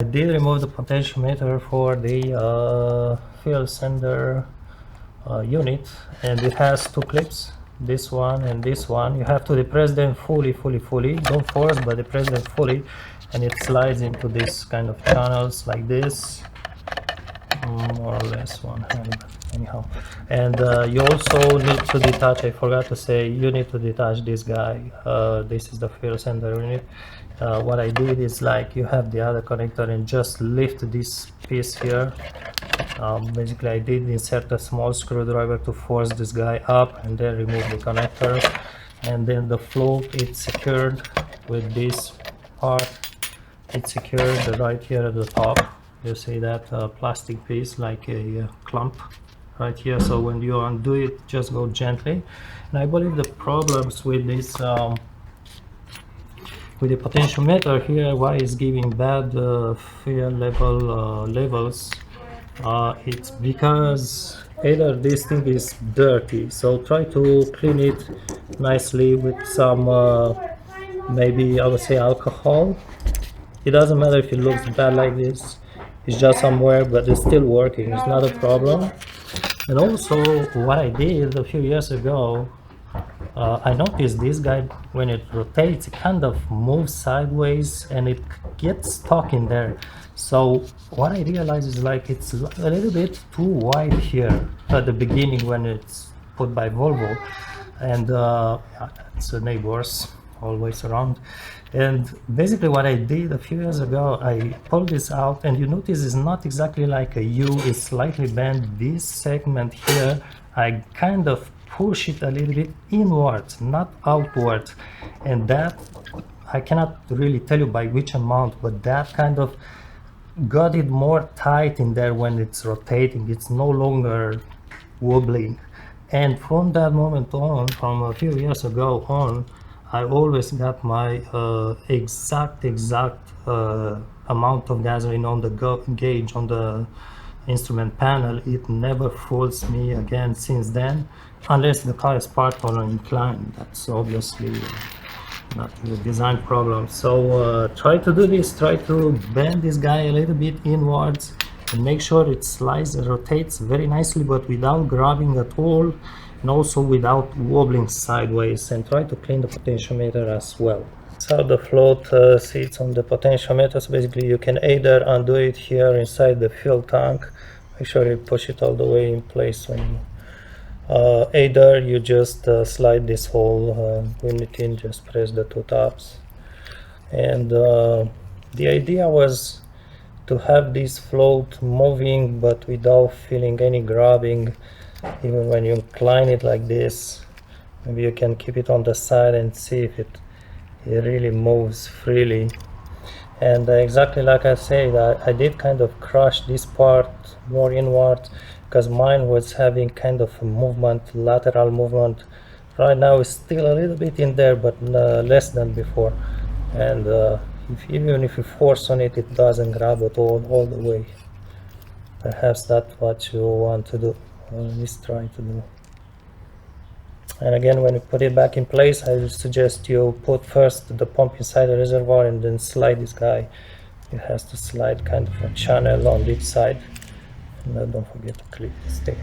I did remove the potentiometer for the fuel sender unit, and it has two clips, this one and this one. You have to depress them fully, don't force, but depress them fully, and it slides into this kind of channels like this, more or less one hand, anyhow. And you also need to detach, I forgot to say, you need to detach this guy. This is the fuel sender unit. What I did is, like, you have the other connector and just lift this piece here. Basically I did insert a small screwdriver to force this guy up and then remove the connector, and then the float, it's secured with this part. It's secured right here at the top. You see that plastic piece, like a clump right here. So when you undo it, just go gently. And I believe the problems with this with the potentiometer here, why it's giving bad fuel levels, it's because either this thing is dirty, so try to clean it nicely with some maybe I would say alcohol. It doesn't matter if it looks bad like this, it's just somewhere, but it's still working, it's not a problem. And also what I did a few years ago, I noticed this guy, when it rotates, it kind of moves sideways and it gets stuck in there. So what I realized is, like, it's a little bit too wide here at the beginning when it's put by Volvo. And it's the neighbors always around. And basically what I did a few years ago, I pulled this out, and you notice it's not exactly like a U, it's slightly bent. This segment here, I kind of push it a little bit inwards, not outwards, and that, I cannot really tell you by which amount, but that kind of got it more tight in there. When it's rotating, it's no longer wobbling. And from that moment on, from a few years ago on, I always got my exact amount of gasoline on the gauge on the instrument panel. It never fools me again since then, unless the car is parked on an incline. That's obviously not a design problem. So try to do this, try to bend this guy a little bit inwards and make sure it slides and rotates very nicely, but without grabbing at all, and also without wobbling sideways. And try to clean the potentiometer as well. So the float sits on the potentiometer, so basically you can either undo it here inside the fuel tank, make sure you push it all the way in place when you, either you just slide this whole unit in, just press the two tabs. And the idea was to have this float moving but without feeling any grabbing. Even when you incline it like this, maybe you can keep it on the side and see if it really moves freely. And exactly like I said, I did kind of crush this part more inward, because mine was having kind of a movement, lateral movement. Right now it's still a little bit in there, but less than before. And even if you force on it, it doesn't grab at all the way. Perhaps that's what you want to do, or at least try to do. And again, when you put it back in place, I would suggest you put first the pump inside the reservoir and then slide this guy. It has to slide kind of a channel on each side. And don't forget to clip the stick.